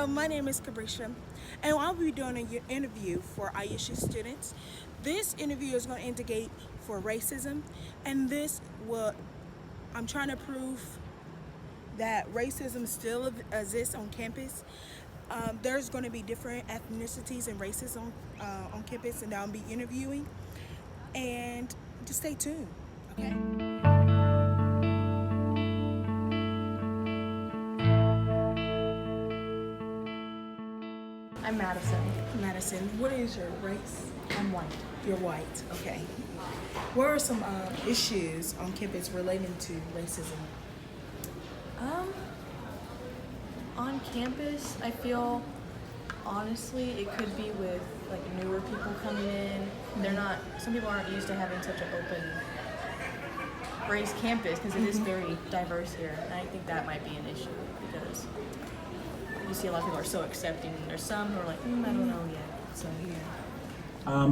My name is Cabrisha, and I'll be doing an interview for ISU students. This interview is going to indicate for racism, and I'm trying to prove that racism still exists on campus. There's going to be different ethnicities and races on campus, and I'll be interviewing. And just stay tuned, okay? I'm Madison. Madison, what is your race? I'm white. You're white, okay. What are some issues on campus relating to racism? On campus, I feel honestly it could be with like newer people coming in. Some people aren't used to having such an open race campus because it is very diverse here. And I think that might be an issue because you see a lot of people are so accepting, and there's some who are like, I don't know yet. So yeah.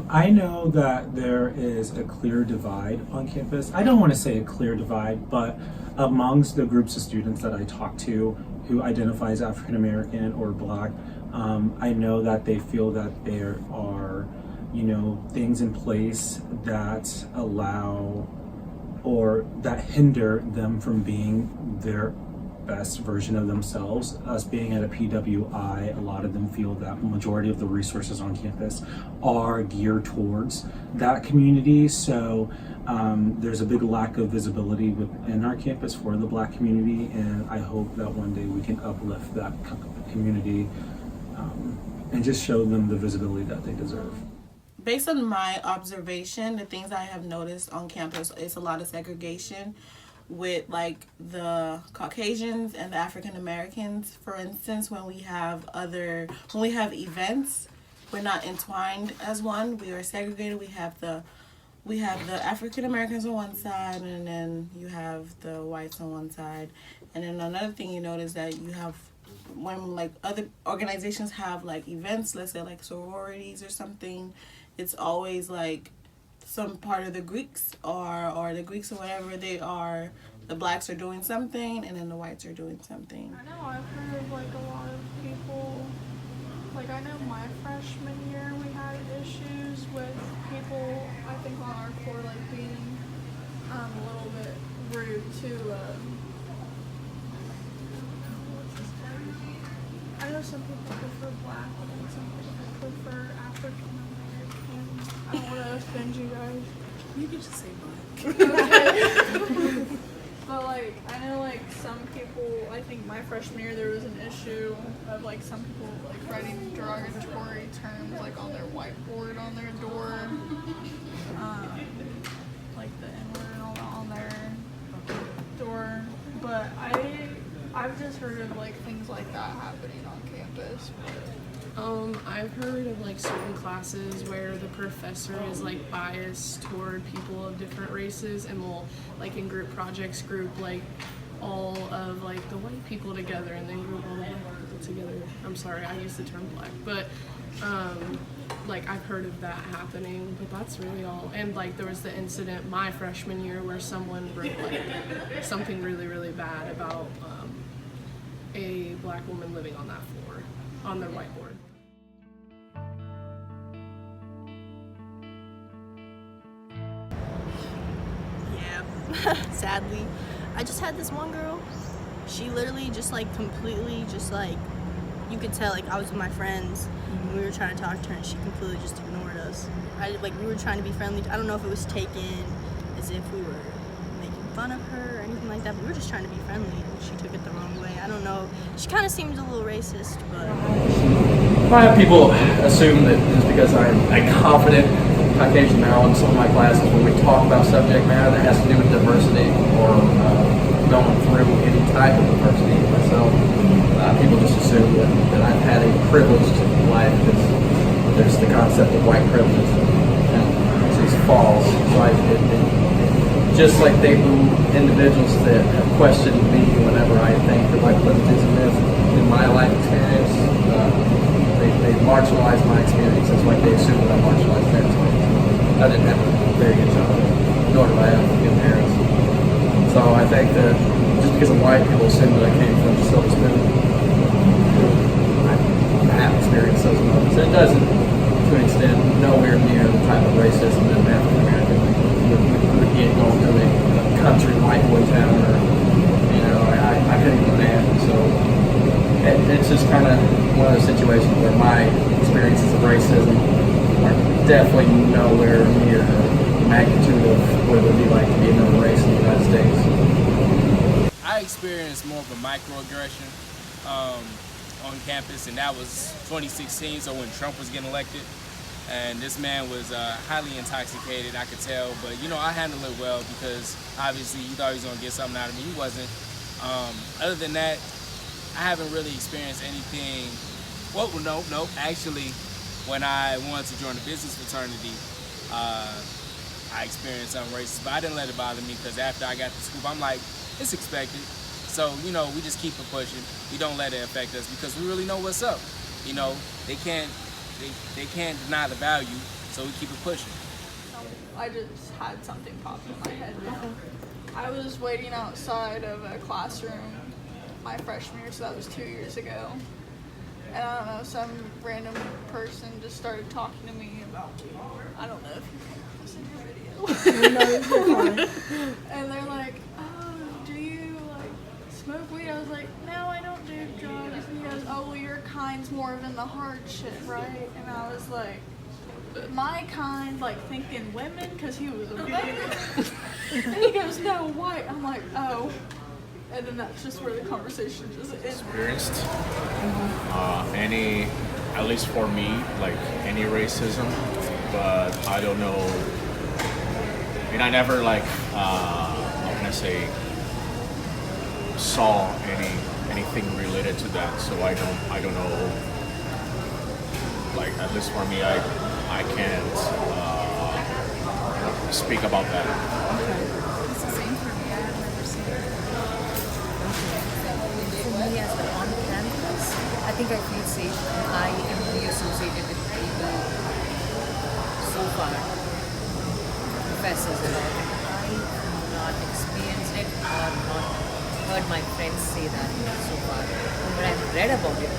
I know that there is a clear divide on campus. I don't want to say a clear divide, but amongst the groups of students that I talk to who identify as African American or Black, I know that they feel that there are, things in place that allow or that hinder them from being their best version of themselves. Us being at a PWI, a lot of them feel that the majority of the resources on campus are geared towards that community. So there's a big lack of visibility within our campus for the Black community, and I hope that one day we can uplift that community and just show them the visibility that they deserve. Based on my observation, the things I have noticed on campus is a lot of segregation with like the Caucasians and the African Americans. For instance, when we have events, we're not entwined as one. We are segregated. We have the African Americans on one side, and then you have the whites on one side. And then another thing you notice that you have when like other organizations have like events, let's say like sororities or something, it's always like some part of the Greeks or the Greeks or whatever they are, the Blacks are doing something and then the whites are doing something. I know I've heard of like a lot of people, like I know my freshman year we had issues with people I think on our floor like being a little bit rude to I know some people prefer Black and some people prefer African American. I don't want to offend you guys. You can just say Black. But like, I know like some people, I think my freshman year there was an issue of like some people like writing derogatory terms like on their whiteboard on their door. Like the N-word and all that on their door. But I've just heard of like things like that happening on campus. I've heard of like certain classes where the professor is like biased toward people of different races and will like in group projects group like all of like the white people together and then group all the Black people together. I'm sorry, I use the term Black, but like I've heard of that happening, but that's really all. And like there was the incident my freshman year where someone wrote like something really, really bad about a Black woman living on that floor on their whiteboard. Sadly, I just had this one girl. She literally just like completely just like, you could tell like I was with my friends and we were trying to talk to her and she completely just ignored us. We were trying to be friendly. I don't know if it was taken as if we were making fun of her or anything like that, but we were just trying to be friendly and she took it the wrong way. I don't know. She kind of seemed a little racist, but... A lot of people assume that just because I'm a confident Caucasian male in some of my classes, when we talk about subject matter that has to do with diversity or going through any type of diversity myself, people just assume that I've had a privileged life because there's the concept of white privilege and it's false. So just like they boo individuals that have questioned me whenever I think that white privilege is a myth in my life experience, they marginalize my experiences like they assume that I marginalize their experience. I didn't have a very good job, nor did I have good parents. So I think that just because I'm white, people assume that I came from a silver spoon. experienced those moments. It doesn't, to an extent, nowhere near the type of racism that African American would get going to a country white boy town, or I couldn't even imagine. So it's just kind of one of those situations where my experiences of racism are definitely nowhere near the magnitude of what it would be like to be another race in the United States. I experienced more of a microaggression on campus, and that was 2016, so when Trump was getting elected. And this man was highly intoxicated, I could tell, but I handled it well because obviously he thought he was going to get something out of me. He wasn't. Other than that, I haven't really experienced anything. Well, no. Actually, when I wanted to join the business fraternity, I experienced some racist, but I didn't let it bother me because after I got the scoop, I'm like, it's expected. So, we just keep it pushing. We don't let it affect us because we really know what's up. They can't deny the value, so we keep it pushing. I just had something pop in my head. I was waiting outside of a classroom my freshman year, so that was 2 years ago. And I don't know, some random person just started talking to me about, I don't know if you can this in your video. And they're like, oh, do you smoke weed? I was like, no, I don't do drugs. And he goes, oh, well, your kind's more of in the hard shit, right? And I was like, my kind, thinking women, because he was a vegan. And he goes, no, white. I'm like, oh. And then that's just where the conversation just ended. Experienced any, at least for me, any racism, but I don't know. I never how can I say, saw anything related to that, so I don't know. At least for me, I can't speak about that. It's the same for me. I have never seen it. For me, as an on campus, I think I feel safe. I am really associated with people so far, professors and all. I have not experienced it or not heard my friends say that so far, but I've read about it.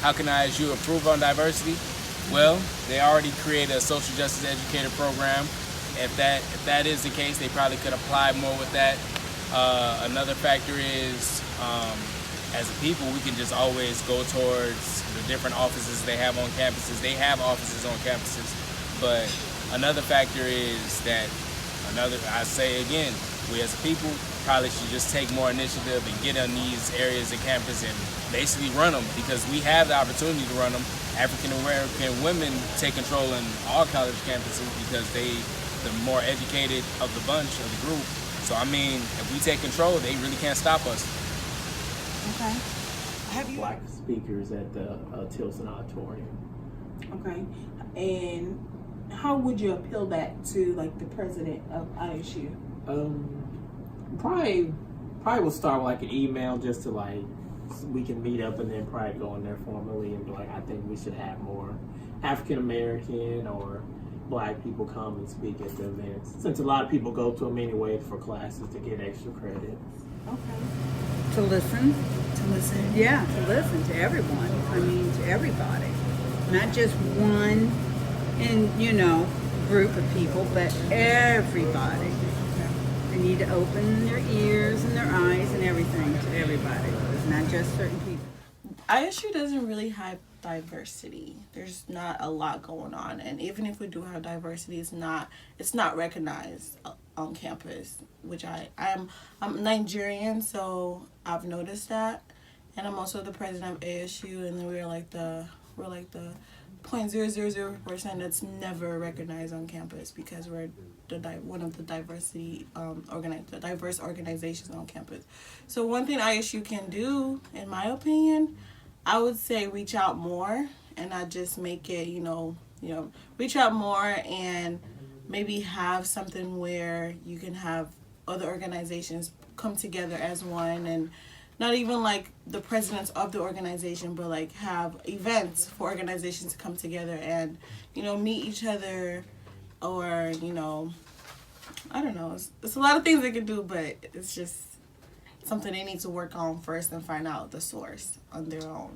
How can ISU improve on diversity? Well, they already created a social justice educator program. If that is the case, they probably could apply more with that. Another factor is, as a people, we can just always go towards the different offices they have on campuses. They have offices on campuses, but another factor is that I say again, we as a people probably should just take more initiative and get on these areas of campus and basically run them, because we have the opportunity to run them. African American women take control in all college campuses because they the more educated of the bunch, of the group. So I mean, if we take control, they really can't stop us. Okay. Have you? Black speakers at the Tilson Auditorium. Okay. And how would you appeal that to the president of ISU? Probably we'll start with an email just to we can meet up, and then probably go in there formally and be like, I think we should have more African American or Black people come and speak at the events, since a lot of people go to them anyway for classes to get extra credit. Okay. To listen. To listen. Yeah, to listen to everyone. I mean, to everybody. Not just one group of people, but everybody. They need to open their ears and their eyes and everything to everybody. It's not just certain people. ISU doesn't really have diversity. There's not a lot going on, and even if we do have diversity, it's not recognized on campus. Which I'm Nigerian, so I've noticed that, and I'm also the president of ASU, and then we're like the 0.000% that's never recognized on campus because we're one of the diverse organizations on campus. So one thing ISU can do, in my opinion, I would say reach out more and not just make it, reach out more and maybe have something where you can have other organizations come together as one, and not even the presidents of the organization, but have events for organizations to come together and, meet each other, or, I don't know. It's a lot of things they can do, but it's just something they need to work on first and find out the source on their own.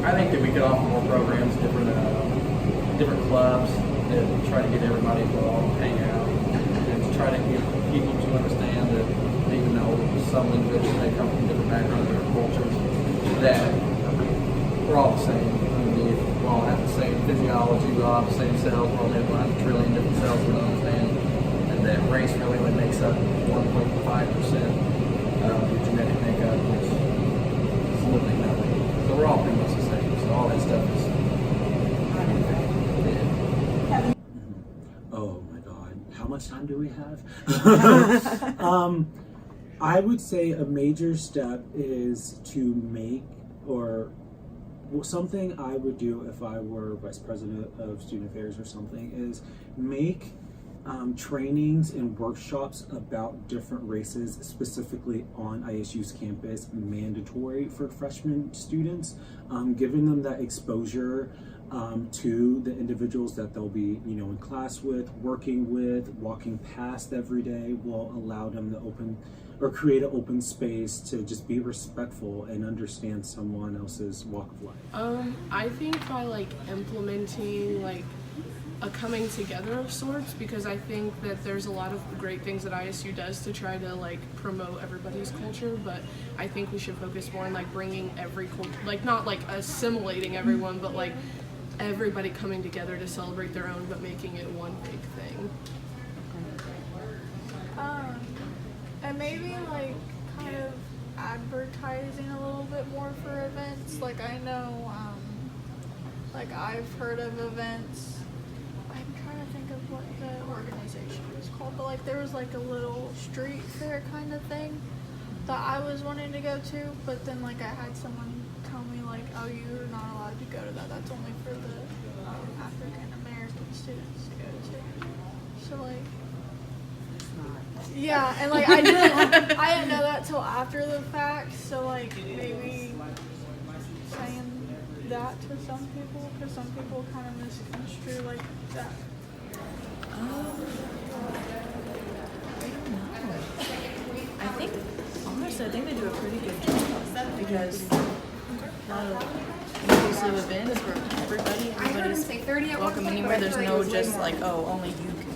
I think that we could offer more programs, different clubs that try to get everybody involved, hang out, and to try to get people to understand that even though some individuals may come from different backgrounds, different cultures, that we're all the same. We all have the same physiology, we all have the same cells, we're all made of 1 trillion different cells, we don't understand. And that race really only makes up 1.5% of your genetic makeup, which is literally nothing. So we're all pretty much the same. So all that stuff is. Oh my God, how much time do we have? I would say a major step is to make, or something I would do if I were vice president of student affairs or something, is make trainings and workshops about different races, specifically on ISU's campus, mandatory for freshman students, giving them that exposure to the individuals that they'll be, in class with, working with, walking past every day, will allow them to create an open space to just be respectful and understand someone else's walk of life. I think by implementing a coming together of sorts, because I think that there's a lot of great things that ISU does to try to promote everybody's culture, but I think we should focus more on bringing every culture, not assimilating everyone, but everybody coming together to celebrate their own, but making it one big thing. And maybe kind of advertising a little bit more for events. I know, I've heard of events. I'm trying to think of what the organization was called, but there was a little street fair kind of thing that I was wanting to go to, but then I had someone tell me oh, you're not allowed to go to that. That's only for the African American students to go to. So yeah, and I didn't know that till after the fact. So maybe saying that to some people, because some people kind of misconstrue that. I don't know. I think they do a pretty good job, because a lot of inclusive events for everybody's welcome anywhere. There's no just only you can